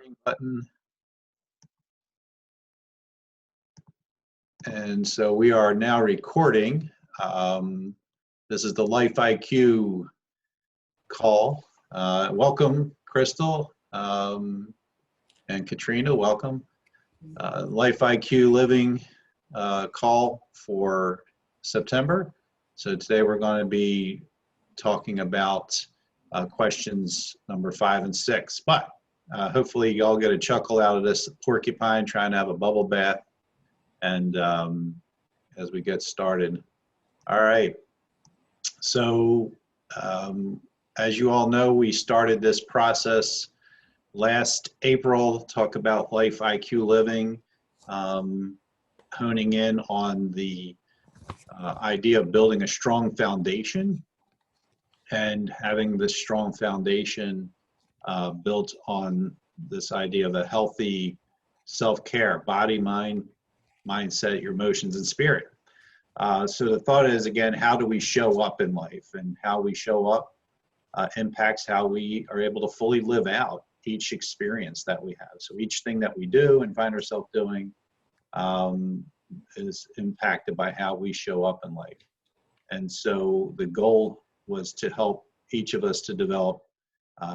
recording button. And so we are now recording. This is the Life IQ call. Welcome, Crystal and Katrina, welcome. Life IQ Living call for September. So today we're going to be talking about questions number 5 and 6. But hopefully you all get a chuckle out of this porcupine trying to have a bubble bath. And as we get started. All right. So as you all know, we started this process last April, talk about Life IQ Living, honing in on the idea of building a strong foundation and having this strong foundation built on this idea of a healthy self-care, body, mind, mindset, your emotions, and spirit. So the thought is, again, how do we show up in life? And how we show up impacts how we are able to fully live out each experience that we have. So each thing that we do and find ourselves doing is impacted by how we show up in life. And so the goal was to help each of us to develop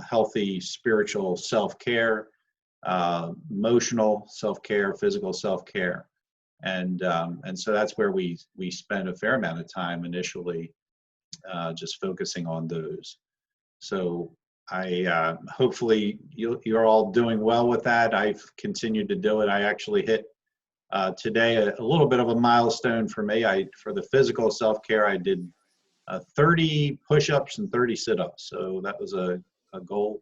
healthy spiritual self-care, emotional self-care, physical self-care. And so that's where we spent a fair amount of time initially just focusing on those. So I hopefully you're all doing well with that. I've continued to do it. I actually hit today a little bit of a milestone for me. For the physical self-care, I did 30 push-ups and 30 sit-ups. So that was a goal.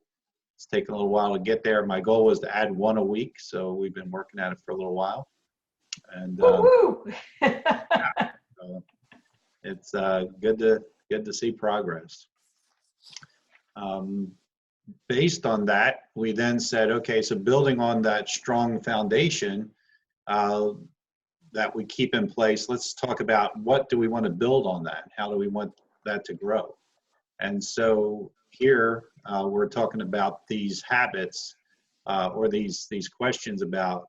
It's taken a little while to get there. My goal was to add 1 a week. So we've been working at it for a little while. And it's good to see progress. Based on that, we then said, okay, so building on that strong foundation that we keep in place, let's talk about what do we want to build on that? How do we want that to grow? And so here we're talking about these habits or these questions about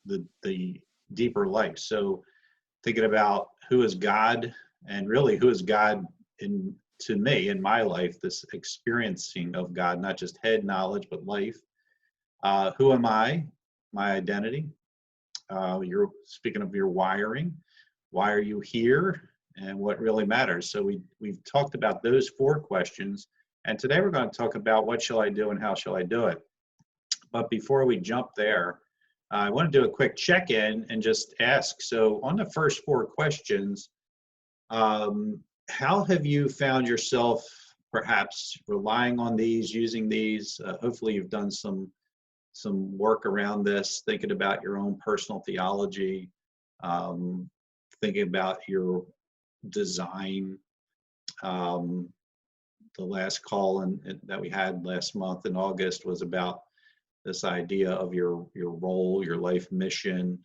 the deeper life. So thinking about who is God, and really who is God to me in my life, this experiencing of God, not just head knowledge, but life. Who am I? My identity. You're speaking of your wiring. Why are you here? And what really matters. So we've talked about those 4 questions. And today we're going to talk about what shall I do and how shall I do it. But before we jump there, I want to do a quick check-in and just ask, so on the first 4 questions, how have you found yourself perhaps relying on these, using these? Hopefully you've done some work around this, thinking about your own personal theology, thinking about your design. The last call that we had last month in August was about this idea of your role, your life mission.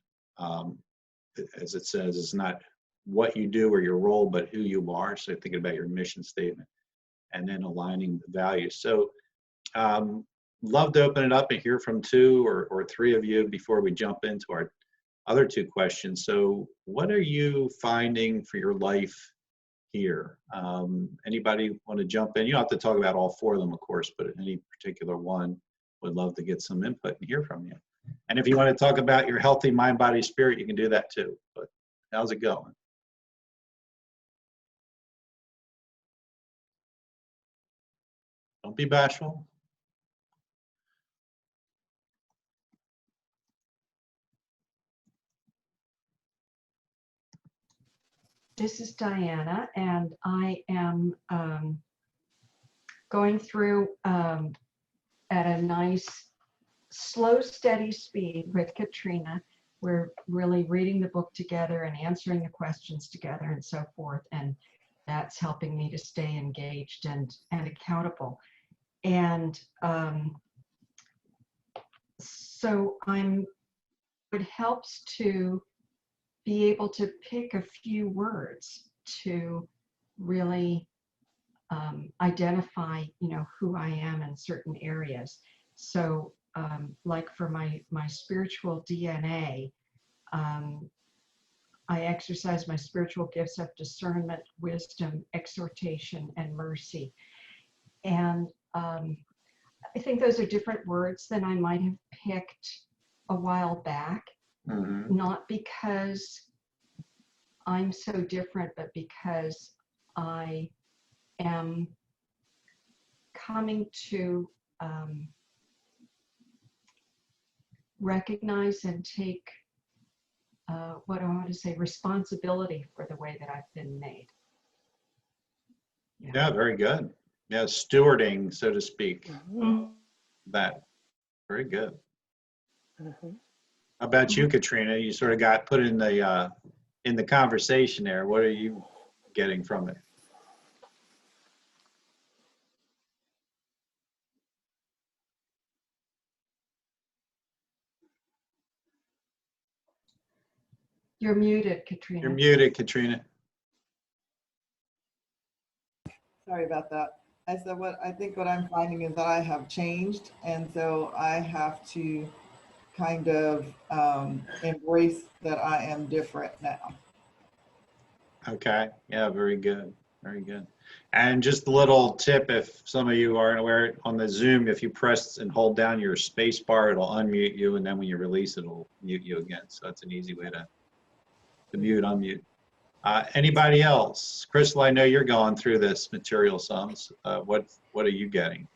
As it says, it's not what you do or your role, but who you are. So thinking about your mission statement and then aligning the values. So love to open it up and hear from 2 or 3 of you before we jump into our other 2 questions. So what are you finding for your life here? Anybody want to jump in? You don't have to talk about all 4 of them, of course, but any particular one, would love to get some input and hear from you. And if you want to talk about your healthy mind, body, spirit, you can do that too. But how's it going? Don't be bashful. This is Diana, and I am going through at a nice, slow, steady speed with Katrina. We're really reading the book together and answering the questions together and so forth, and that's helping me to stay engaged and accountable. And so it helps to be able to pick a few words to really identify, who I am in certain areas. So like for my spiritual DNA, I exercise my spiritual gifts of discernment, wisdom, exhortation, and mercy. And I think those are different words than I might have picked a while back, not because I'm so different, but because I am coming to recognize and take what I want to say, responsibility for the way that I've been made. Yeah, very good. Yeah, stewarding, so to speak. That, very good. How about you, Katrina? You sort of got put in the conversation there. What are you getting from it? You're muted, Katrina. You're muted, Katrina. Sorry about that. I said what I'm finding is that I have changed, and so I have to kind of embrace that I am different now. Okay. Yeah, very good. Very good. And just a little tip, if some of you aren't aware, on the Zoom, if you press and hold down your space bar, it'll unmute you, and then when you release it, it'll mute you again. So that's an easy way to mute, unmute. Anybody else? Crystal, I know you're going through this material sums. What are you getting?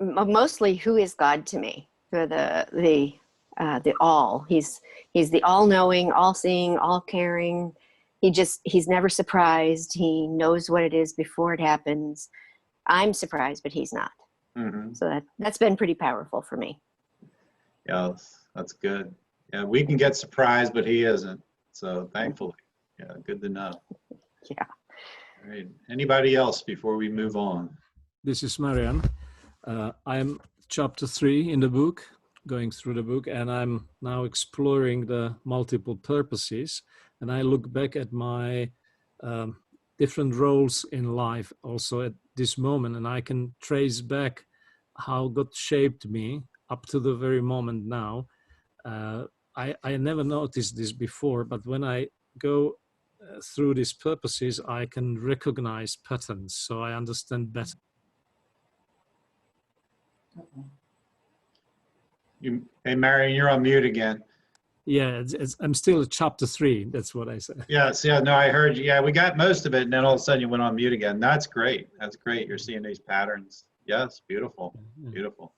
Mostly, who is God to me? For the all. He's the all-knowing, all-seeing, all-caring. He's never surprised. He knows what it is before it happens. I'm surprised, but he's not. So that's been pretty powerful for me. Yeah, that's good. Yeah, we can get surprised, but he isn't. So thankfully, yeah, good to know. Yeah. All right. Anybody else before we move on? This is Marianne. I'm chapter 3 in the book, going through the book, and I'm now exploring the multiple purposes. And I look back at my different roles in life also at this moment, and I can trace back how God shaped me up to the very moment now. I never noticed this before, but when I go through these purposes, I can recognize patterns, so I understand better. Hey, Marion, you're on mute again. Yeah, I'm still at chapter 3. That's what I said. Yes, yeah, no, I heard you. Yeah, we got most of it, and then all of a sudden you went on mute again. That's great. That's great. You're seeing these patterns. Yes, beautiful, beautiful.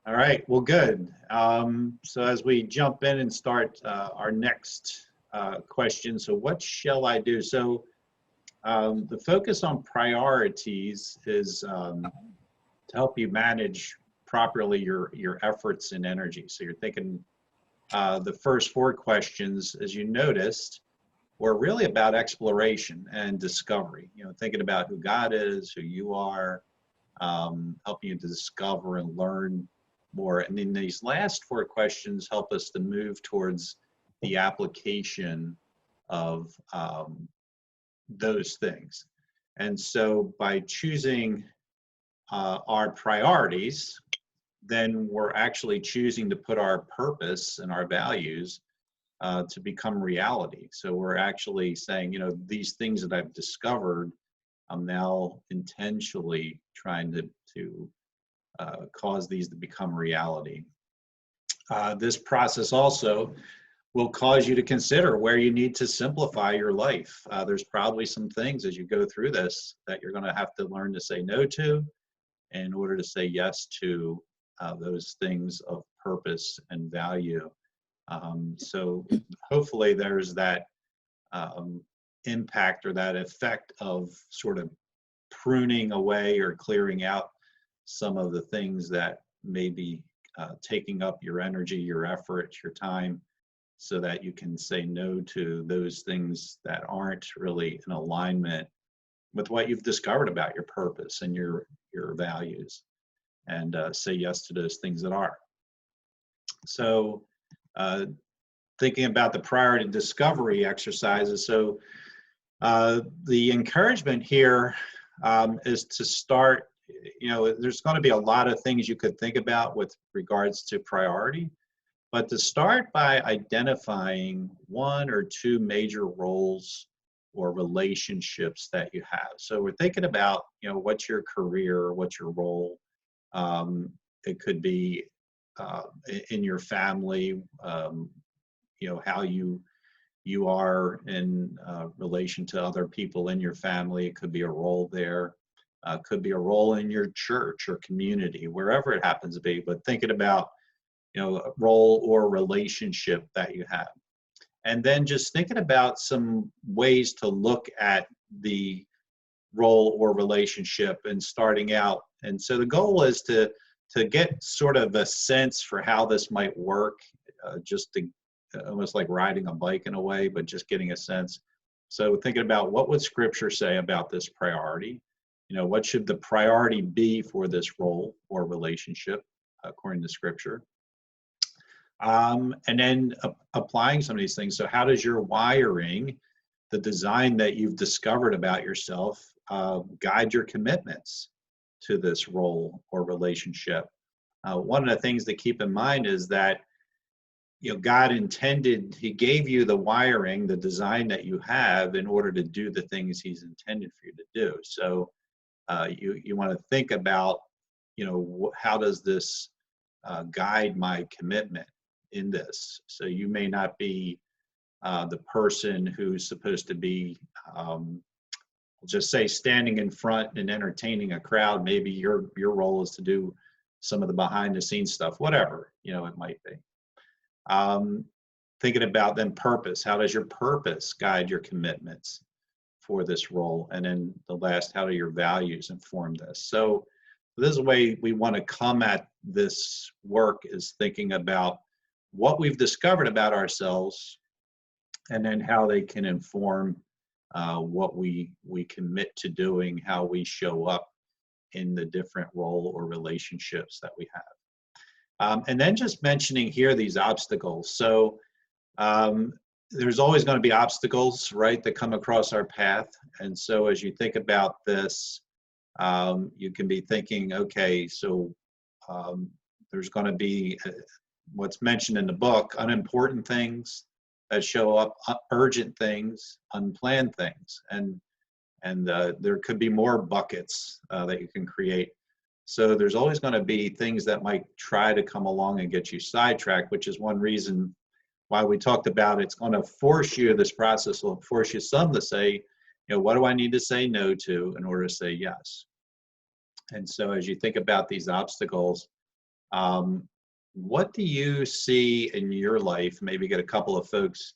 All right, well, good. So as we jump in and start our next question, so what shall I do? So the focus on priorities is to help you manage properly your efforts and energy. So you're thinking the first 4 questions, as you noticed, were really about exploration and discovery. You know, thinking about who God is, who you are, helping you to discover and learn more. And then these last 4 questions help us to move towards the application of those things. And so by choosing our priorities, then we're actually choosing to put our purpose and our values to become reality. So we're actually saying, you know, these things that I've discovered, I'm now intentionally trying to cause these to become reality. This process also will cause you to consider where you need to simplify your life. There's probably some things as you go through this that you're going to have to learn to say no to in order to say yes to those things of purpose and value. So hopefully there's that impact or that effect of sort of pruning away or clearing out some of the things that may be taking up your energy, your effort, your time, so that you can say no to those things that aren't really in alignment with what you've discovered about your purpose and your values, and say yes to those things that are. So thinking about the priority discovery exercises, so the encouragement here is to start there's going to be a lot of things you could think about with regards to priority, but to start by identifying one or two major roles or relationships that you have. So we're thinking about, what's your career, what's your role. It could be in your family, how you are in relation to other people in your family. It could be a role there. Could be a role in your church or community, wherever it happens to be. But thinking about, a role or relationship that you have. And then just thinking about some ways to look at the role or relationship and starting out. And so the goal is to get sort of a sense for how this might work, just to almost like riding a bike in a way, but just getting a sense. So thinking about what would Scripture say about this priority? What should the priority be for this role or relationship according to Scripture? And then applying some of these things. So how does your wiring, the design that you've discovered about yourself, guide your commitments to this role or relationship? One of the things to keep in mind is that God intended, He gave you the wiring, the design that you have in order to do the things He's intended for you to do. So you want to think about, how does this guide my commitment in this? So you may not be the person who's supposed to be, just say, standing in front and entertaining a crowd. Maybe your role is to do some of the behind the scenes stuff, whatever, it might be. Thinking about then purpose. How does your purpose guide your commitments for this role? And then the last, how do your values inform this? So this is the way we want to come at this work, is thinking about what we've discovered about ourselves and then how they can inform what we commit to doing, how we show up in the different role or relationships that we have. And then just mentioning here these obstacles. So there's always going to be obstacles, right, that come across our path. And so as you think about this, you can be thinking, okay, so there's going to be what's mentioned in the book, unimportant things that show up, urgent things, unplanned things. And there could be more buckets that you can create. So there's always going to be things that might try to come along and get you sidetracked, which is one reason why we talked about it's going to force you, this process will force you some to say, what do I need to say no to in order to say yes? And so as you think about these obstacles, what do you see in your life? Maybe get a couple of folks,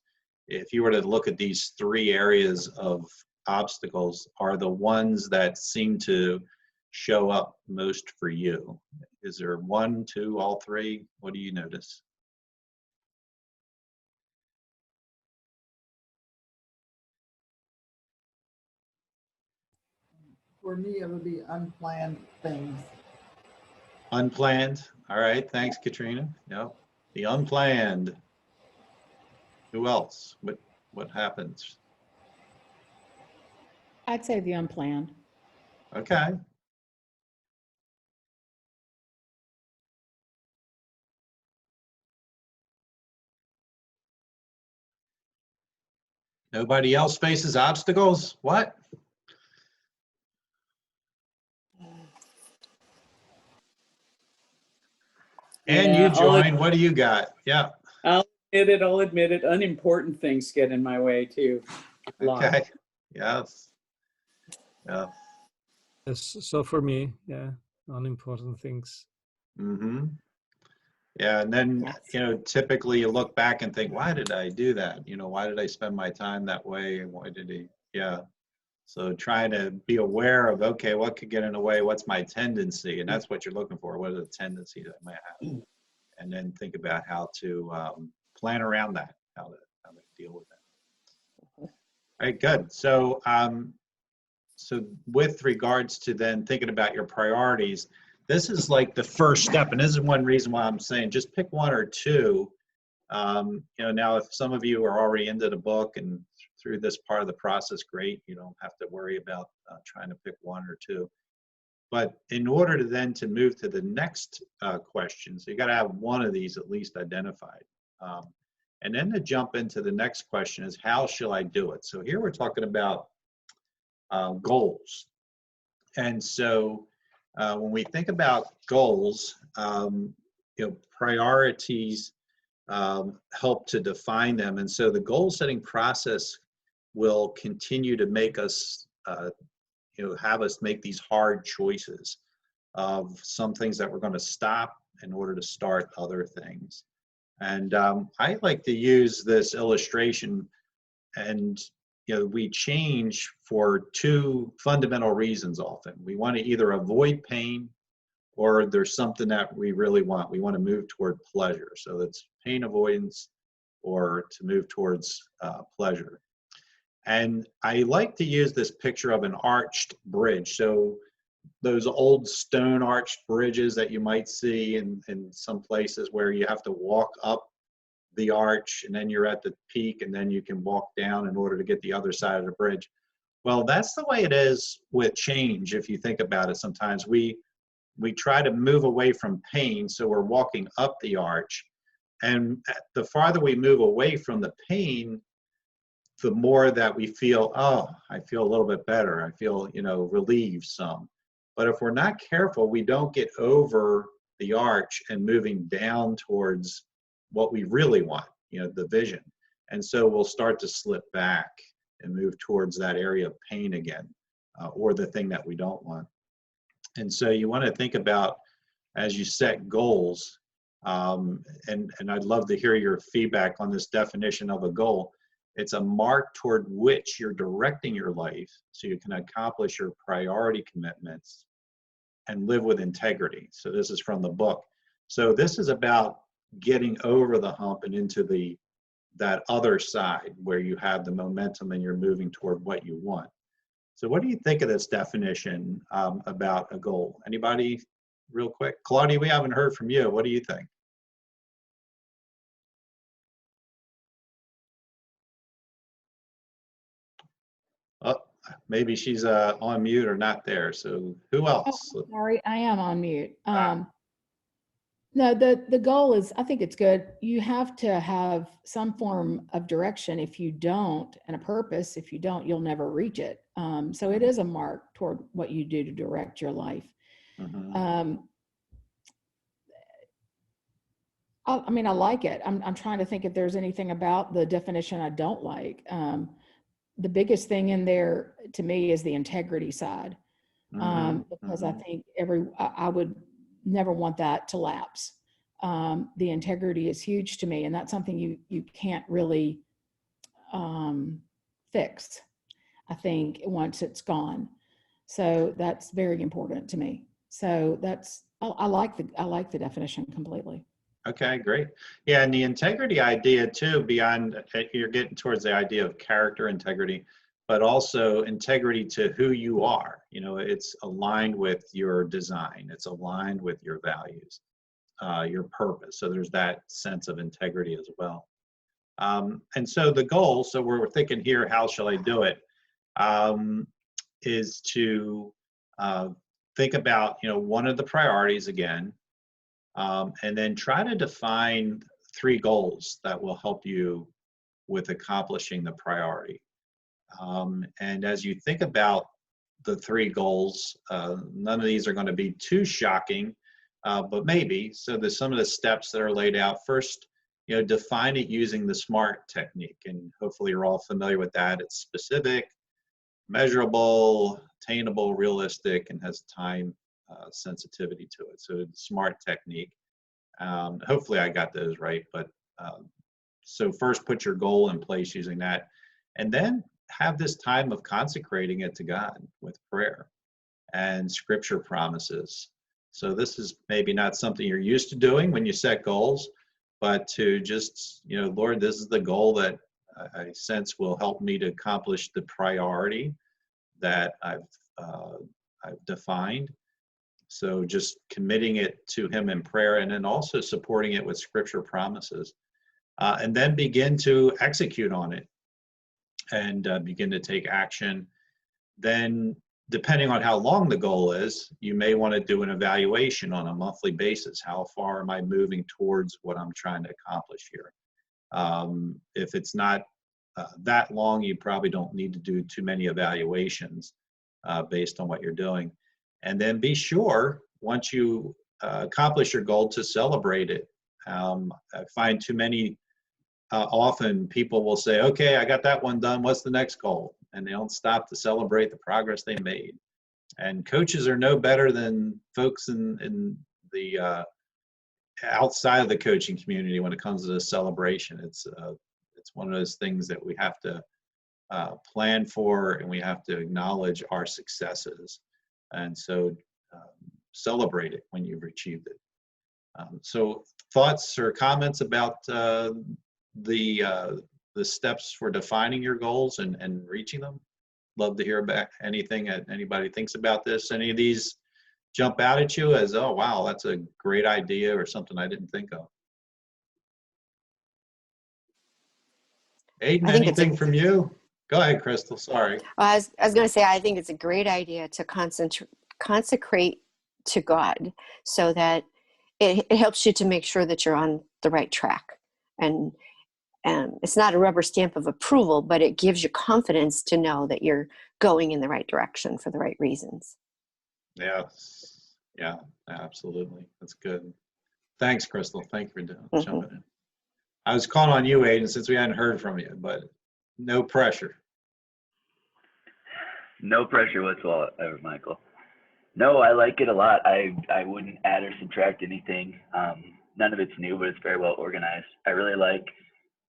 if you were to look at these three areas of obstacles, are the ones that seem to show up most for you? Is there one, two, all three? What do you notice? For me, it would be unplanned things. Unplanned. All right. Thanks, Katrina. Yep. The unplanned. Who else? What happens? I'd say the unplanned. Okay. Nobody else faces obstacles? What? And you Yeah, join. What do you got? Yeah. I'll admit it. Unimportant things get in my way too. A lot. Okay. Yes. Yeah. Yes, so for me, yeah, unimportant things. Mm-hmm. Yeah, and then, Yes. typically you look back and think, why did I do that? Why did I spend my time that way? And why did he? Yeah. So trying to be aware of, okay, what could get in the way? What's my tendency? And that's what you're looking for. What are the tendencies I might have? And then think about how to plan around that, how to deal with that. All right, good. So, so with regards to then thinking about your priorities, this is like the first step. And this is one reason why I'm saying just pick one or two. Now if some of you are already into the book and through this part of the process, great. You don't have to worry about trying to pick one or two. But in order to then to move to the next question, so you got to have one of these at least identified. And then to jump into the next question is, how shall I do it? So here we're talking about goals. And so when we think about goals, priorities help to define them. And so the goal setting process will continue to make us, have us make these hard choices of some things that we're going to stop in order to start other things. And I like to use this illustration, and we change for two fundamental reasons often. We want to either avoid pain, or there's something that we really want. We want to move toward pleasure. So that's pain avoidance, or to move towards pleasure. And I like to use this picture of an arched bridge. So those old stone arched bridges that you might see in some places where you have to walk up the arch and then you're at the peak and then you can walk down in order to get the other side of the bridge. Well, that's the way it is with change. If you think about it, sometimes we try to move away from pain, so we're walking up the arch, and the farther we move away from the pain, the more that we feel, oh, I feel a little bit better. I feel, relieved some. But if we're not careful, we don't get over the arch and moving down towards what we really want, the vision. And so we'll start to slip back and move towards that area of pain again, or the thing that we don't want. And so you want to think about, as you set goals, and I'd love to hear your feedback on this definition of a goal. It's a mark toward which you're directing your life so you can accomplish your priority commitments and live with integrity. So this is from the book. So this is about getting over the hump and into that other side where you have the momentum and you're moving toward what you want. So what do you think of this definition about a goal? Anybody real quick? Claudia, we haven't heard from you. What do you think? Oh, maybe she's on mute or not there. So who else? Oh, sorry, I am on mute. No, the goal is, I think it's good. You have to have some form of direction. If you don't, and a purpose, if you don't, you'll never reach it. So it is a mark toward what you do to direct your life. Mm-hmm. I like it. I'm trying to think if there's anything about the definition I don't like. The biggest thing in there to me is the integrity side, because I think I would never want that to lapse. The integrity is huge to me, and that's something you can't really fix, I think, once it's gone. So that's very important to me. So I like the definition completely. Okay, great. Yeah, and the integrity idea too, beyond, you're getting towards the idea of character integrity, but also integrity to who you are. It's aligned with your design. It's aligned with your values, your purpose. So there's that sense of integrity as well. And so the goal, so we're thinking here, how shall I do it? Is to think about, one of the priorities again, and then try to define 3 goals that will help you with accomplishing the priority. And as you think about the 3 goals, none of these are going to be too shocking, but maybe. So there's some of the steps that are laid out. First, define it using the SMART technique, and hopefully you're all familiar with that. It's specific, measurable, attainable, realistic, and has time sensitivity to it. So the SMART technique. Hopefully I got those right, but so first put your goal in place using that, and then have this time of consecrating it to God with prayer and scripture promises. So this is maybe not something you're used to doing when you set goals, but to just, Lord, this is the goal that I sense will help me to accomplish the priority that I've defined. So just committing it to him in prayer, and then also supporting it with scripture promises, and then begin to execute on it and begin to take action. Then depending on how long the goal is, you may want to do an evaluation on a monthly basis. How far am I moving towards what I'm trying to accomplish here? If it's not that long, you probably don't need to do too many evaluations based on what you're doing. And then be sure, once you accomplish your goal, to celebrate it. I find too many, often people will say, okay, I got that one done, what's the next goal? And they don't stop to celebrate the progress they made. And coaches are no better than folks in the outside of the coaching community when it comes to the celebration. It's one of those things that we have to plan for, and we have to acknowledge our successes. And so celebrate it when you've achieved it. So thoughts or comments about the steps for defining your goals and reaching them? Love to hear about anything that anybody thinks about this. Any of these jump out at you as, oh, wow, that's a great idea, or something I didn't think of? Aiden, anything from you? Go ahead, Crystal, sorry. I was going to say, I think it's a great idea to consecrate to God, so that it helps you to make sure that you're on the right track. And it's not a rubber stamp of approval, but it gives you confidence to know that you're going in the right direction for the right reasons. Yes, yeah, absolutely. That's good. Thanks, Crystal. Thank you for jumping in. I was calling on you, Aiden, since we hadn't heard from you, but no pressure. No pressure whatsoever, Michael. No, I like it a lot. I wouldn't add or subtract anything. None of it's new, but it's very well organized. I really like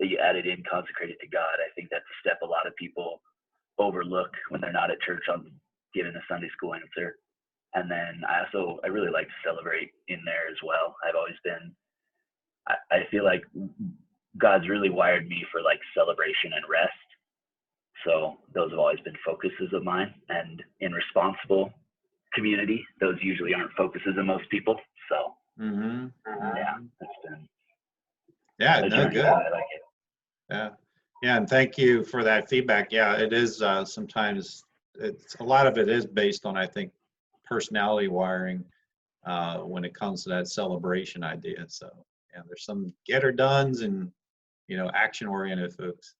that you added in consecrated to God. I think that's a step a lot of people overlook when they're not at church on giving a Sunday school answer. And then I really like to celebrate in there as well. I've always been, I feel like God's really wired me for like celebration and rest. So those have always been focuses of mine. And in responsible community, those usually aren't focuses of most people. So yeah, that's been. Yeah, no, good. I like it. Yeah, and thank you for that feedback. Yeah, it is sometimes a lot of it is based on, I think, personality wiring when it comes to that celebration idea. So yeah, there's some get-her-dones and action-oriented folks.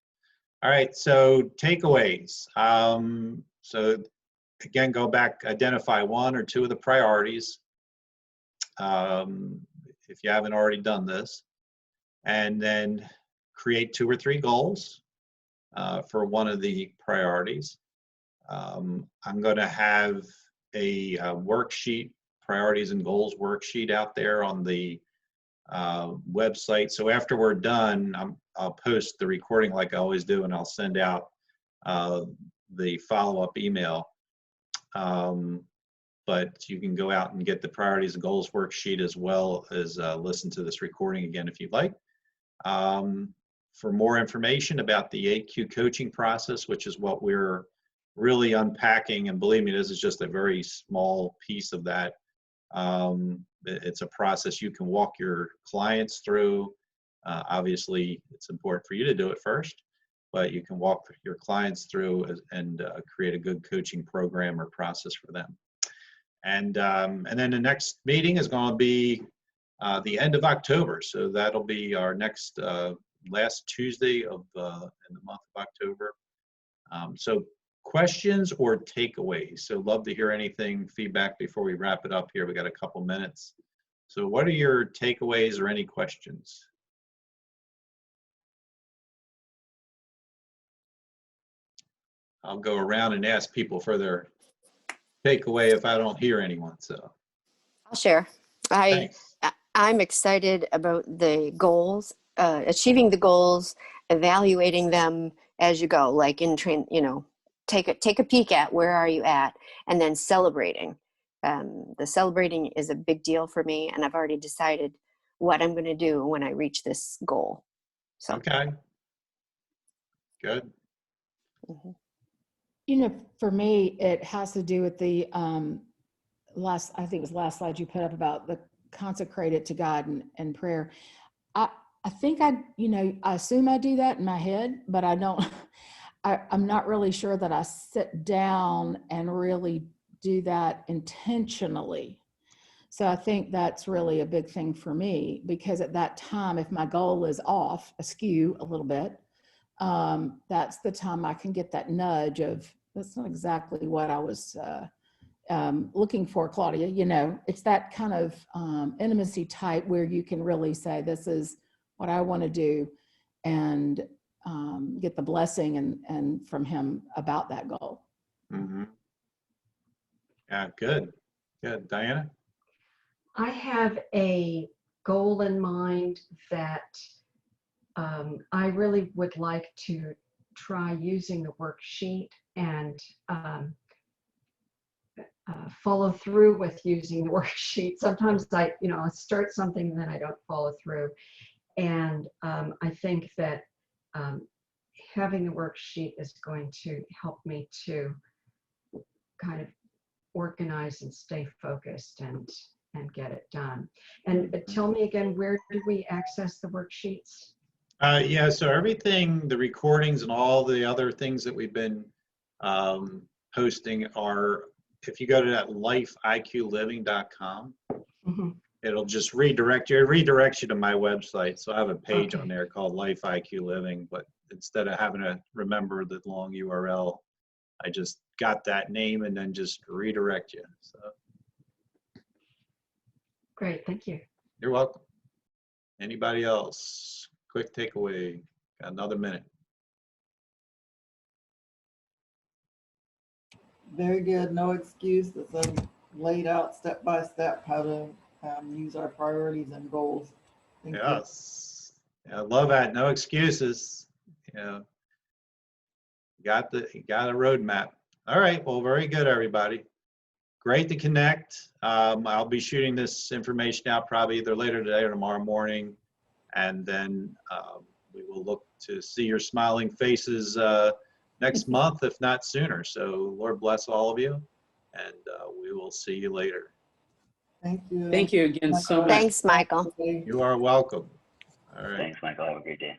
All right, so takeaways. So again, go back, identify one or two of the priorities if you haven't already done this, and then create 2 or 3 goals for one of the priorities. I'm going to have a worksheet, priorities and goals worksheet out there on the website. So after we're done, I'll post the recording like I always do, and I'll send out the follow-up email. But you can go out and get the priorities and goals worksheet, as well as listen to this recording again if you'd like. For more information about the AQ coaching process, which is what we're really unpacking, and believe me, this is just a very small piece of that. It's a process you can walk your clients through. Obviously, it's important for you to do it first, but you can walk your clients through and create a good coaching program or process for them. And then the next meeting is going to be the end of October. So that'll be our next last Tuesday in the month of October. So questions or takeaways? So love to hear anything, feedback before we wrap it up here. We got a couple minutes. So what are your takeaways or any questions? I'll go around and ask people for their takeaway if I don't hear anyone. So I'll share. I'm excited about the goals, achieving the goals, evaluating them as you go, like in train, take a peek at where are you at, and then celebrating. The celebrating is a big deal for me, and I've already decided what I'm going to do when I reach this goal. So okay, good. For me, it has to do with the last slide you put up about the consecrated to God and prayer. I think I assume I do that in my head, but I don't. I'm not really sure that I sit down and really do that intentionally. So I think that's really a big thing for me, because at that time, if my goal is off, askew a little bit, that's the time I can get that nudge of, that's not exactly what I was looking for, Claudia. You know, it's that kind of intimacy type where you can really say, this is what I want to do, and get the blessing and from him about that goal. Mm-hmm. Yeah, good. Good. Diana? I have a goal in mind that I really would like to try using the worksheet and follow through with using the worksheet. Sometimes I start something and then I don't follow through. And I think that having the worksheet is going to help me to kind of organize and stay focused and get it done. And tell me again, where do we access the worksheets? Yeah, so everything, the recordings and all the other things that we've been posting are, if you go to that lifeiqliving.com, Mm-hmm. it'll just redirect you. It redirects you to my website. So I have a page on there called Life IQ Living, but instead of having to remember the long URL, I just got that name and then just redirect you. So Great, thank you. you're welcome. Anybody else? Quick takeaway. Got another minute. Very good. No excuse. It's laid out step by step how to use our priorities and goals. Thank you. Yes. Yeah, I love that. No excuses. You know, got a roadmap. All right. Well, very good, everybody. Great to connect. I'll be shooting this information out probably either later today or tomorrow morning. And then we will look to see your smiling faces next month, if not sooner. So Lord bless all of you, and we will see you later. Thank you. Thank you again so much. Thanks, Michael. You are welcome. All right. Thanks, Michael. Have a great day.